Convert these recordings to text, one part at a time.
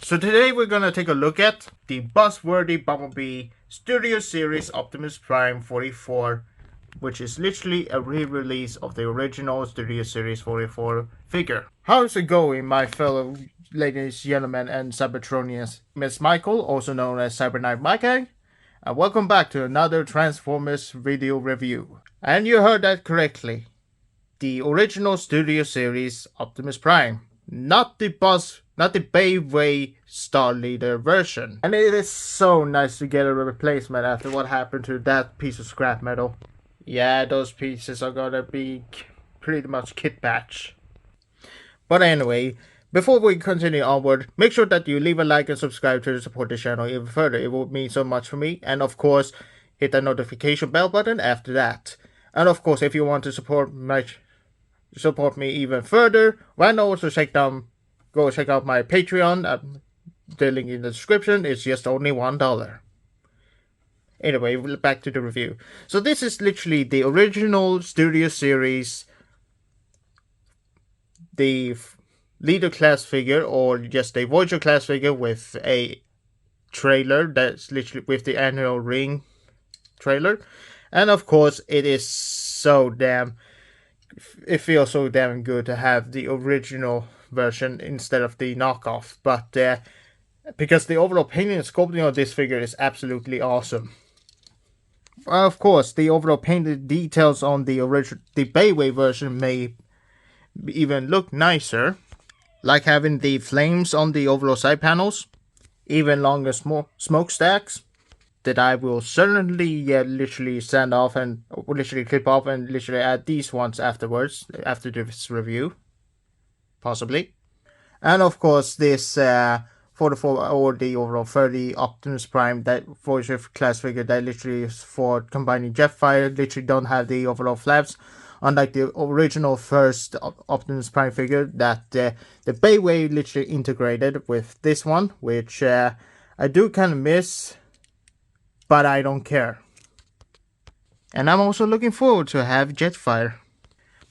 So today we're gonna take a look at the Buzzworthy Bumblebee Studio Series Optimus Prime 44, which is literally a re-release of the original Studio Series 44 figure. How's it going, my fellow ladies, gentlemen, and Cybertronians? Miss Michael, also known as CyberKnight-Miky, and welcome back to another Transformers video review. And you heard that correctly. The original Studio Series Optimus Prime. Not the Bayway Star Leader version. And it is so nice to get a replacement after what happened to that piece of scrap metal. Yeah, those pieces are gonna be pretty much kit batch. But anyway, before we continue onward, make sure that you leave a like and subscribe to support the channel even further. It would mean so much for me. And of course, hit the notification bell button after that. And of course, if you want to support me even further, why not also go check out my Patreon. The link in the description is just only $1. Anyway, back to the review. So this is literally the original Studio Series, the leader class figure, or just a Voyager class figure with a trailer that's literally with the annual ring trailer. And of course, it is so damn... It feels so damn good to have the original version instead of the knockoff, but because the overall painting and sculpting of this figure is absolutely awesome. Of course, the overall painted details on the Bayway version may even look nicer, like having the flames on the overall side panels, even longer smokestacks that I will certainly literally sand off and literally clip off and literally add these ones afterwards, after this review. Possibly. And of course this 44 or the overall 30 Optimus Prime, that Voyager class figure that literally is for combining Jetfire, literally don't have the overall flaps. Unlike the original first Optimus Prime figure that the Bayway literally integrated with this one, which I do kind of miss, but I don't care. And I'm also looking forward to have Jetfire.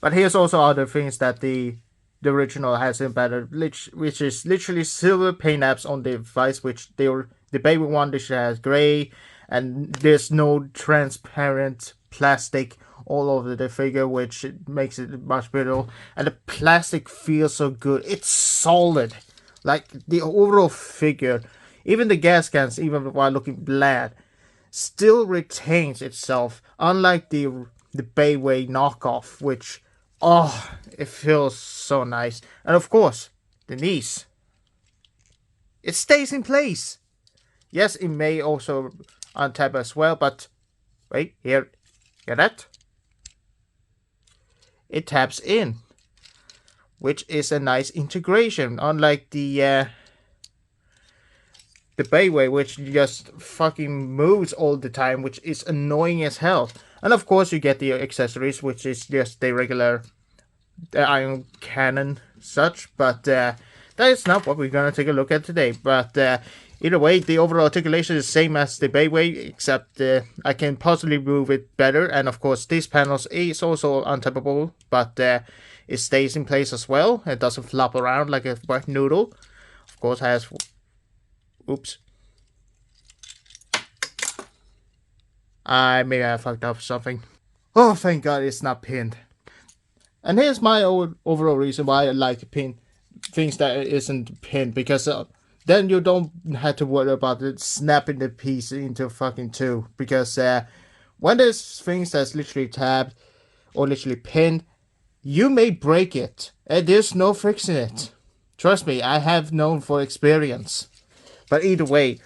But here's also other things that the original has embedded, which is literally silver paint apps on the device, which the Baby one literally has gray, and there's no transparent plastic all over the figure, which makes it much better. And the plastic feels so good. It's solid. Like the overall figure, even the gas cans, even while looking bland, still retains itself, unlike the Bayway knockoff, which, oh, it feels so nice. And of course, the knees. It stays in place. Yes, it may also untap as well, but wait, here, get that? It taps in, which is a nice integration, unlike the Bayway, which just fucking moves all the time, which is annoying as hell. And of course you get the accessories, which is just the regular iron cannon such, but that is not what we're gonna take a look at today. But either way, the overall articulation is the same as the Bayway, except I can possibly move it better. And of course these panels is also untappable, but it stays in place as well. It doesn't flop around like a wet noodle. Of course has... Oops. I maybe I fucked up something. Oh, thank God it's not pinned. And here's my overall reason why I like pin things that isn't pinned, because then you don't have to worry about it snapping the piece into fucking two. Because when there's things that's literally tabbed or literally pinned, you may break it, and there's no fixing it. Trust me, I have known for experience. But either way,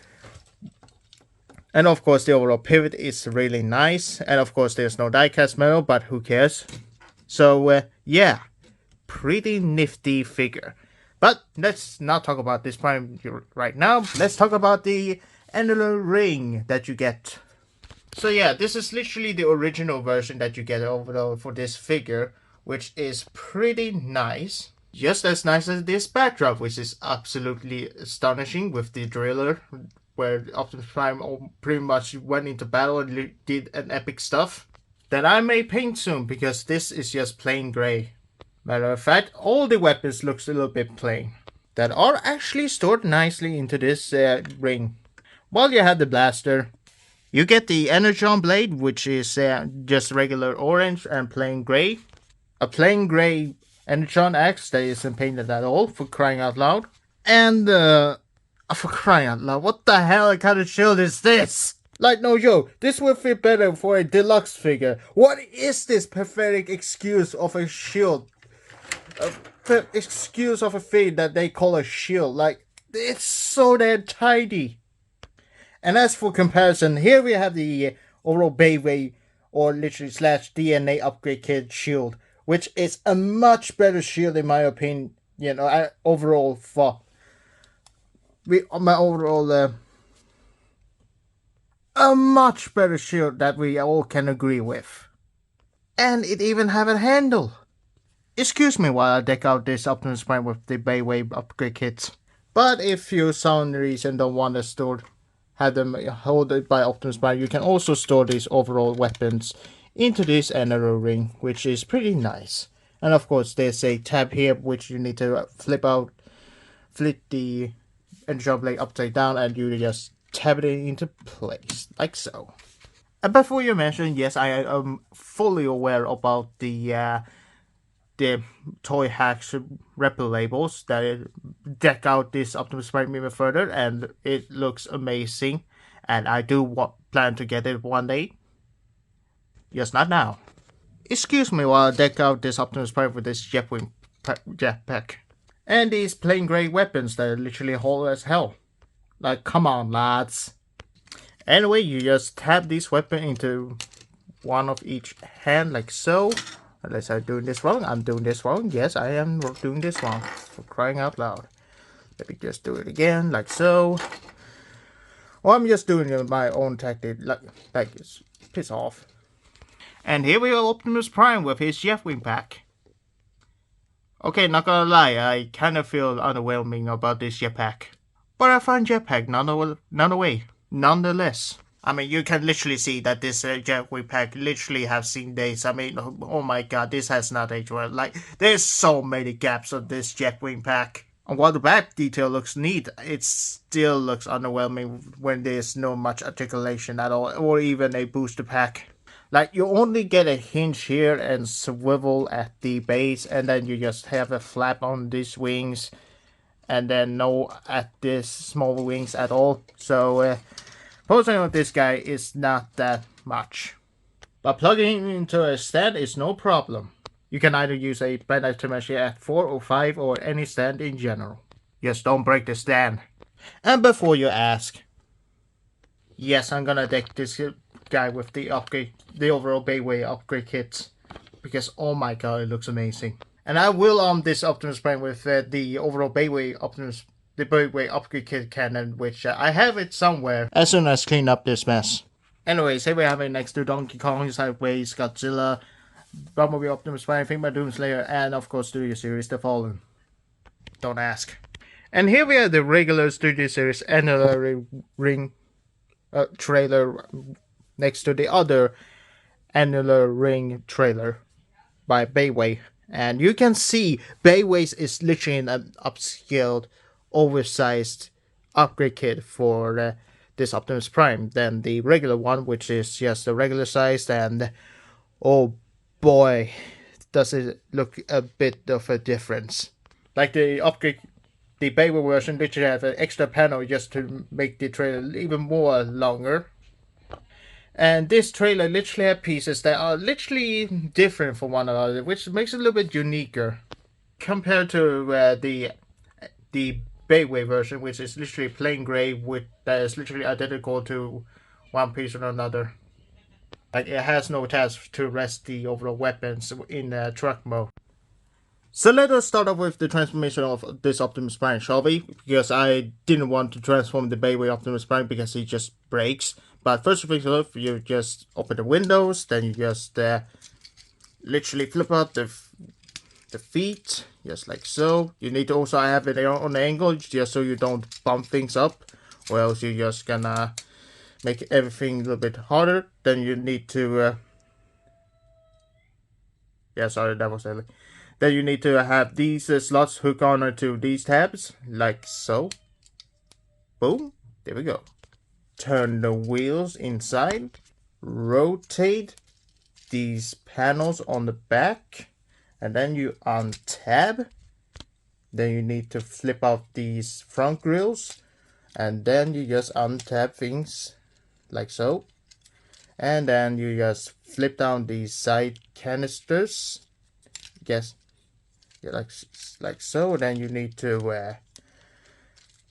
and of course the overall pivot is really nice, and of course there's no die-cast metal, but who cares? So yeah, pretty nifty figure. But let's not talk about this Prime right now. Let's talk about the annular ring that you get. So yeah, this is literally the original version that you get overall for this figure, which is pretty nice. Just as nice as this backdrop, which is absolutely astonishing, with the driller, where Optimus Prime pretty much went into battle and did an epic stuff that I may paint soon, because this is just plain gray. Matter of fact, all the weapons looks a little bit plain. that are actually stored nicely into this ring. While you have the blaster, you get the Energon blade, which is just regular orange and plain gray. A plain gray Energon axe that isn't painted at all, for crying out loud. And, for crying out loud, what the hell kind of shield is this? Like, no joke, this would fit better for a deluxe figure. What is this pathetic excuse of a shield? Excuse of a thing that they call a shield. Like, it's so damn tiny. And as for comparison, here we have the overall Bayway or literally slash DNA upgrade kit shield, which is a much better shield in my opinion. You know, overall for my overall a much better shield that we all can agree with, and it even have a handle. Excuse me while I deck out this Optimus Prime with the Bayway upgrade kits. But if you, some reason, don't want to store, have them hold it by Optimus Prime, you can also store these overall weapons into this another ring, which is pretty nice. And of course, there's a tab here which you need to flip the Energon blade upside down, and you just tab it into place, like so. And before you mention, yes, I am fully aware about the toy hacks replica labels that deck out this Optimus Prime even further, and it looks amazing. And I do plan to get it one day. Just not now. Excuse me while I deck out this Optimus Prime with this Jetwing jetpack. And these plain grey weapons that are literally whole as hell. Like, come on, lads. Anyway, you just tab this weapon into one of each hand, like so. Unless I'm doing this wrong. I'm doing this wrong. Yes, I am doing this wrong. For crying out loud. Let me just do it again, like so. Or I'm just doing my own tactic, like this. Piss off. And here we are, Optimus Prime with his Jetwing pack. Okay, not gonna lie, I kind of feel underwhelming about this jetpack. But I find jetpack nonetheless. I mean, you can literally see that this Jetwing pack literally have seen days. I mean, oh my god, this has not aged well. Like, there's so many gaps on this Jetwing pack. And while the back detail looks neat, it still looks underwhelming when there's no much articulation at all, or even a booster pack. Like, you only get a hinge here and swivel at the base, and then you just have a flap on these wings, and then no at this small wings at all. So, posing of this guy is not that much. But plugging him into a stand is no problem. You can either use a Bandai Tamashii at 4 or 5 or any stand in general. Just don't break the stand. And before you ask, yes, I'm gonna deck this guy with the upgrade, the overall Bayway upgrade kit, because oh my god, it looks amazing. And I will arm this Optimus Prime with the overall Bayway upgrade kit cannon, which I have it somewhere as soon as I clean up this mess. Anyways, here we have it next to Donkey Kong, Sideways, Godzilla, Bumblebee Optimus Prime, Figma Doomslayer, and of course Studio Series The Fallen. Don't ask. And here we have the regular Studio Series annular ring trailer next to the other annular ring trailer by Bayway. And you can see Bayway's is literally an upscaled, oversized upgrade kit for this Optimus Prime than the regular one, which is just the regular size. And oh boy, does it look a bit of a difference. Like the upgrade, the Bayway version literally have an extra panel just to make the trailer even more longer. And this trailer literally has pieces that are literally different from one another, which makes it a little bit uniquer compared to the Bayway version, which is literally plain gray with that is literally identical to one piece or another. Like, it has no task to rest the overall weapons in truck mode. So let us start off with the transformation of this Optimus Prime, shall we? Because I didn't want to transform the Bayway Optimus Prime because he just breaks. But first of all, you just open the windows, then you just literally flip out the feet, just like so. You need to also have it on the angle, just so you don't bump things up, or else you're just gonna make everything a little bit harder. Then you need to... yeah, sorry, that was silly. Then you need to have these slots hook onto these tabs, like so. Boom, there we go. Turn the wheels inside, rotate these panels on the back, and then you untab. Then you need to flip out these front grills, and then you just untab things like so. And then you just flip down these side canisters. Yes, yeah, like so. Then you need to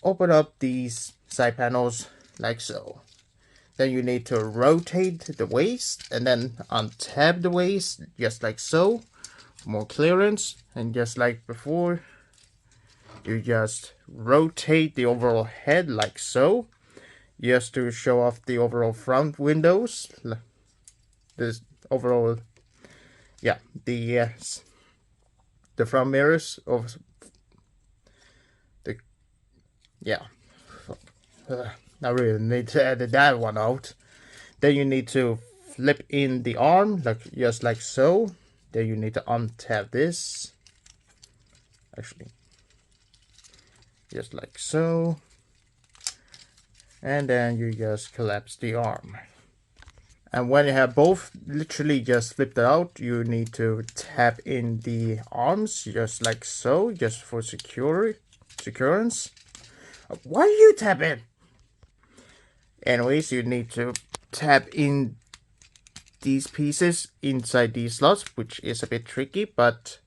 open up these side panels like so. Then you need to rotate the waist and then untab the waist just like so. More clearance, and just like before, you just rotate the overall head like so, just to show off the overall front windows. This overall, yeah, the front mirrors of the, yeah. I really need to edit that one out. Then you need to flip in the arm, like just like so. Then you need to untab this. Actually, just like so. And then you just collapse the arm. And when you have both literally just flipped out, you need to tap in the arms just like so, just for securance. Why do you tap in? Anyways, you need to tap in these pieces inside these slots, which is a bit tricky, but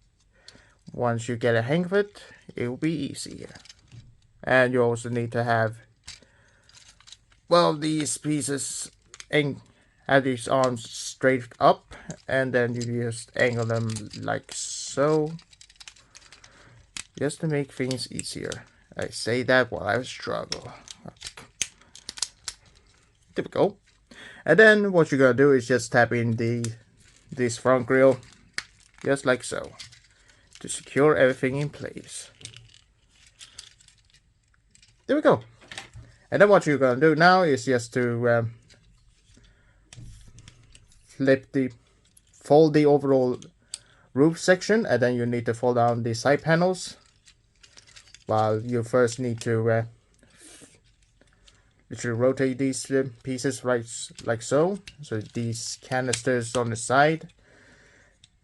once you get a hang of it, it will be easier. And you also need to have, well, these pieces and have these arms straight up, and then you just angle them like so, just to make things easier. I say that while I struggle. There we go. And then what you're gonna do is just tap in this front grille, just like so, to secure everything in place. There we go. And then what you're gonna do now is just to fold the overall roof section, and then you need to fold down the side panels. While you first need to literally rotate these pieces right like so. So these canisters on the side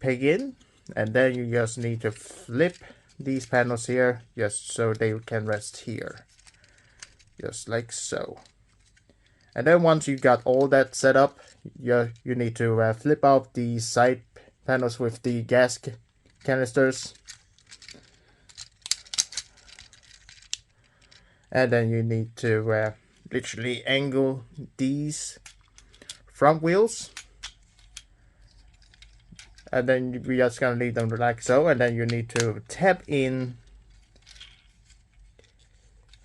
peg in, and then you just need to flip these panels here just so they can rest here. Just like so. And then once you got all that set up, you need to flip out the side panels with the gas canisters. And then you need to literally angle these front wheels. And then we're just gonna leave them like so. And then you need to tap in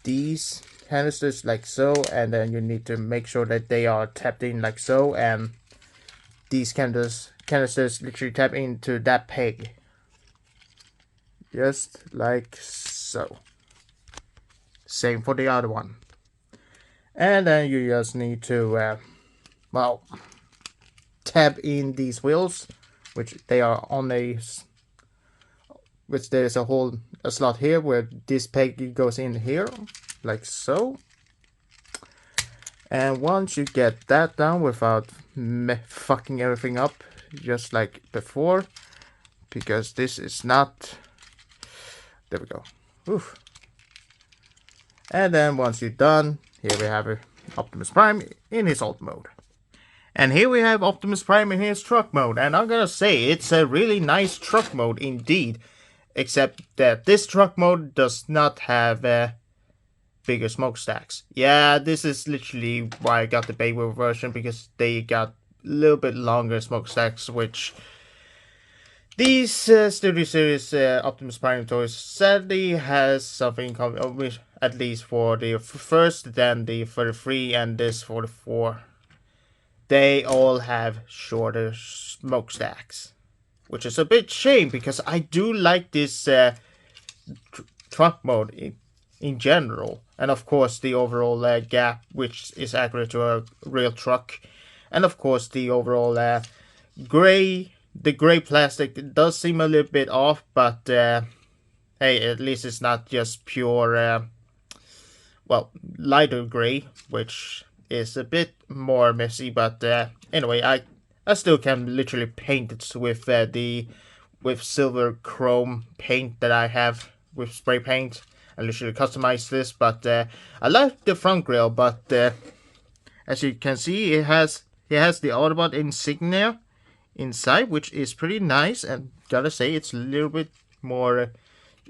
these canisters like so, and then you need to make sure that they are tapped in like so, and these canisters literally tap into that peg just like so. Same for the other one. And then you just need to well, tap in these wheels, which they are on which there's a slot here where this peg goes in here like so. And once you get that done without fucking everything up just like before, because this is not, there we go. Oof. And then once you're done, here we have Optimus Prime in his alt mode. And here we have Optimus Prime in his truck mode, and I'm gonna say it's a really nice truck mode indeed, except that this truck mode does not have bigger smokestacks. Yeah, this is literally why I got the beta version, because they got a little bit longer smokestacks, which these Studio Series Optimus Prime toys sadly has something in common, at least for the first, then the 33 and this 44. They all have shorter smokestacks, which is a bit shame, because I do like this truck mode in general, and of course the overall gap, which is accurate to a real truck, and of course the overall gray the gray plastic does seem a little bit off, but hey, at least it's not just pure, well, lighter gray, which is a bit more messy. But anyway, I still can literally paint it with with silver chrome paint that I have with spray paint. I literally customize this, but I like the front grille. But as you can see, it has the Autobot insignia inside, which is pretty nice. And gotta say, it's a little bit more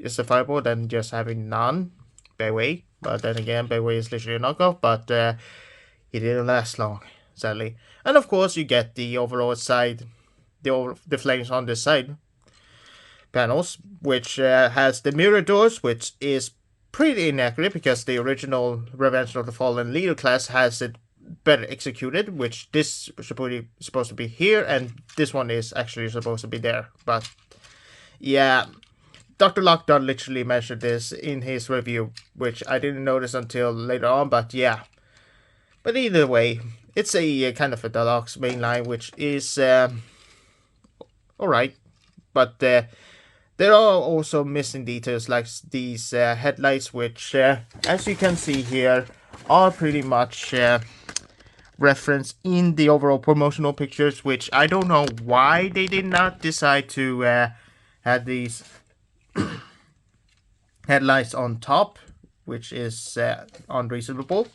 justifiable than just having none Bayway. But then again, Bayway is literally a knockoff. But it didn't last long, sadly. And of course, you get the overall side, the flames on this side panels, which has the mirror doors, which is pretty inaccurate because the original Revenge of the Fallen Leader class has it better executed, which this is supposed to be here, and this one is actually supposed to be there. But yeah, Dr. Lockdown literally mentioned this in his review, which I didn't notice until later on. But yeah, but either way, it's a kind of a deluxe mainline, which is alright. But there are also missing details like these headlights, which, as you can see here, are pretty much referenced in the overall promotional pictures, which I don't know why they did not decide to have these headlights on top, which is unreasonable.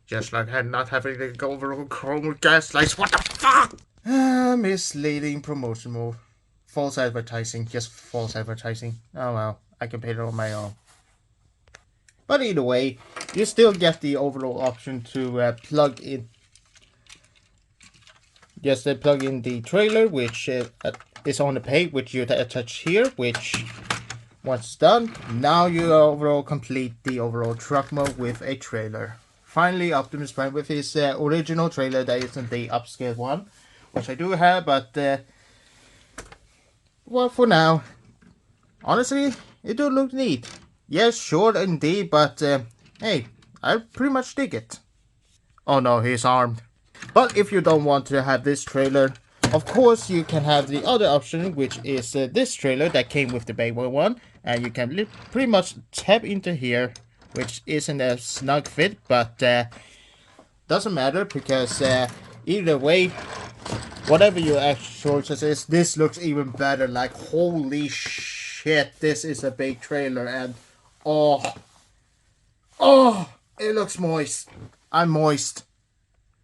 Just like not having the overall chrome gas lights. What the fuck? Misleading promotional. False advertising. Just false advertising. Oh well, I can paint it on my own. But either way, you still get the overall option to plug in. Just plug in the trailer, which is on the page, which you attach here, which once done, now you overall complete the overall truck mode with a trailer. Finally, Optimus Prime with his original trailer that isn't the upscale one, which I do have, but well, for now, honestly, it do look neat. Yes, short indeed, but hey, I pretty much dig it. Oh no, he's armed. But if you don't want to have this trailer, of course you can have the other option, which is this trailer that came with the Bayway one, and you can pretty much tap into here, which isn't a snug fit, but doesn't matter because either way, whatever your actual choice is, this looks even better. Like, holy shit, this is a big trailer, and oh, it looks moist. I'm moist.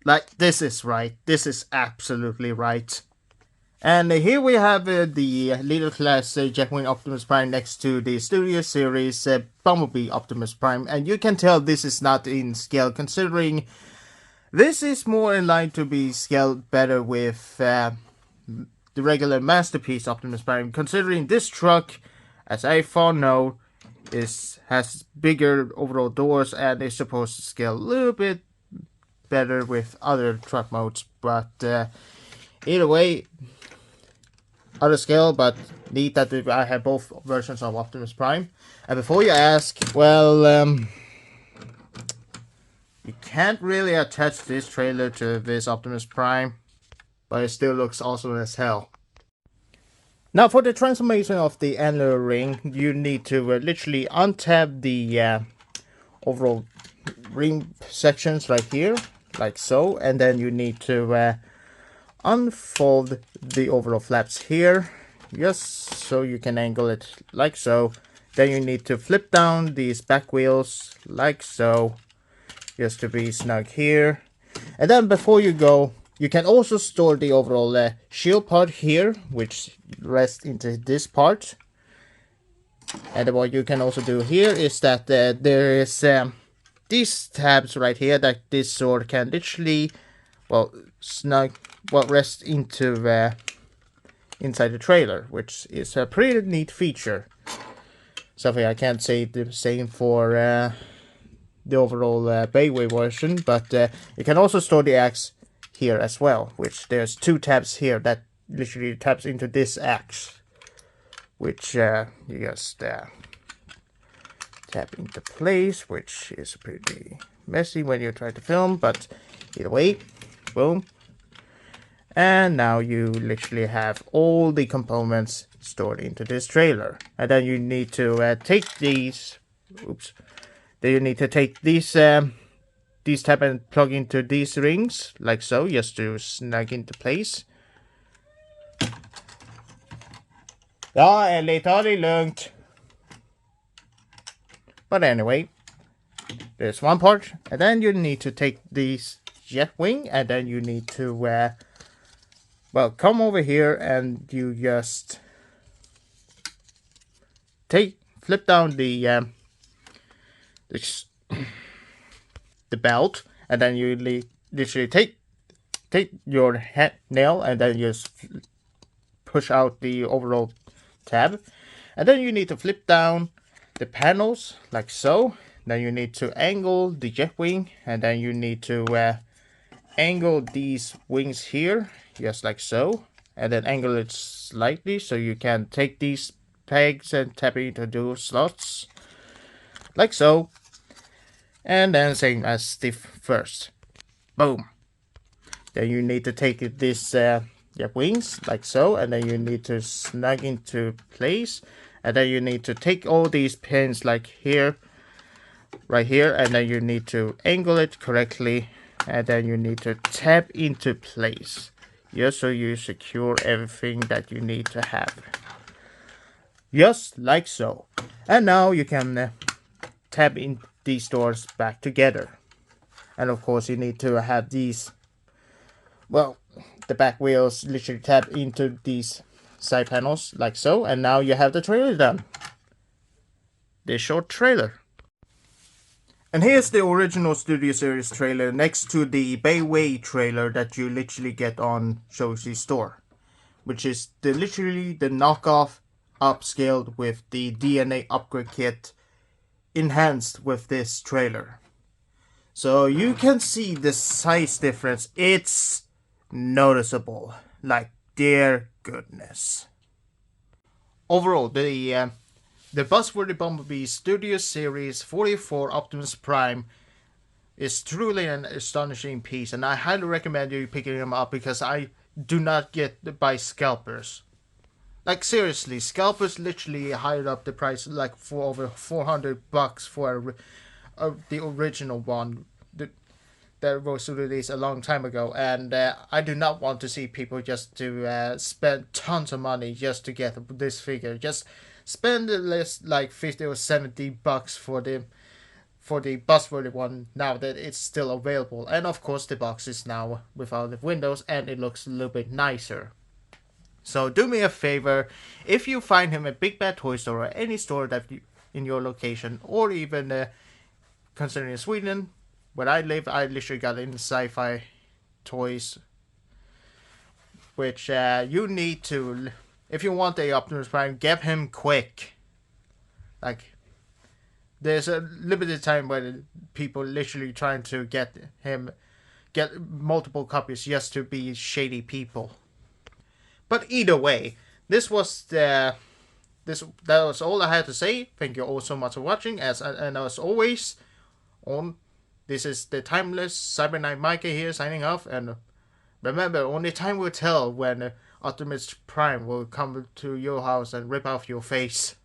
Like, this is right. This is absolutely right. And here we have the Leader Class Jetwing Optimus Prime next to the Studio Series Bumblebee Optimus Prime. And you can tell this is not in scale, considering this is more in line to be scaled better with the regular Masterpiece Optimus Prime. Considering this truck, as I found now, has bigger overall doors and is supposed to scale a little bit better with other truck modes. But either way, other scale, but neat that I have both versions of Optimus Prime. And before you ask, well, you can't really attach this trailer to this Optimus Prime, but it still looks awesome as hell. Now, for the transformation of the annular ring, you need to literally untap the overall ring sections right here, like so, and then you need to unfold the overall flaps here, just so you can angle it like so. Then you need to flip down these back wheels like so, just to be snug here. And then before you go, you can also store the overall shield part here, which rests into this part. And what you can also do here is that there is these tabs right here that this sword can literally, well, rest into inside the trailer, which is a pretty neat feature. Something I can't say the same for the overall Bayway version, but you can also store the axe here as well, which there's two tabs here that literally taps into this axe, which you just tap into place, which is pretty messy when you try to film, but either way, boom. And now you literally have all the components stored into this trailer. And then you need to take these. Oops. Then you need to take these tab and plug into these rings, like so, just to snug into place. Ja, eller ta det lugnt. But anyway, there's one part, and then you need to take these Jetwing, and then you need to, well, come over here and you just flip down the belt, and then you literally take your nail, and then just push out the overall tab, and then you need to flip down the panels like so. Then you need to angle the Jetwing, and then you need to angle these wings here, just like so, and then angle it slightly so you can take these pegs and tap it into those slots, like so. And then same as the first. Boom. Then you need to take this wings like so, and then you need to snug into place, and then you need to take all these pins like here, right here, and then you need to angle it correctly, and then you need to tap into place, just so you secure everything that you need to have, just like so. And now you can tap in these doors back together. And of course you need to have these, well, the back wheels literally tap into these side panels like so, and now you have the trailer done. This short trailer. And here's the original Studio Series trailer next to the Bayway trailer that you literally get on Shoji store, which is literally the knockoff upscaled with the DNA upgrade kit enhanced with this trailer. So you can see the size difference. It's noticeable, like dear goodness. Overall, the Buzzworthy Bumblebee Studio Series 44 Optimus Prime is truly an astonishing piece, and I highly recommend you picking them up because I do not get by scalpers. Like seriously, scalpers literally hired up the price like for over $400 for the original one that was released a long time ago, and I do not want to see people just to spend tons of money just to get this figure. Just spend at least like $50 or $70 for the Buzzworthy one now that it's still available. And of course the box is now without the windows and it looks a little bit nicer. So do me a favor, if you find him at Big Bad Toy Store or any store that in your location, or even considering Sweden, where I live, I literally got in Sci-Fi Toys, which you need to, if you want the Optimus Prime, get him quick. Like, there's a limited time where people literally trying to get multiple copies just to be shady people. But either way, that was all I had to say. Thank you all so much for watching, and as always, this is the timeless CyberKnight-Miky here signing off, and remember, only time will tell when Optimus Prime will come to your house and rip off your face.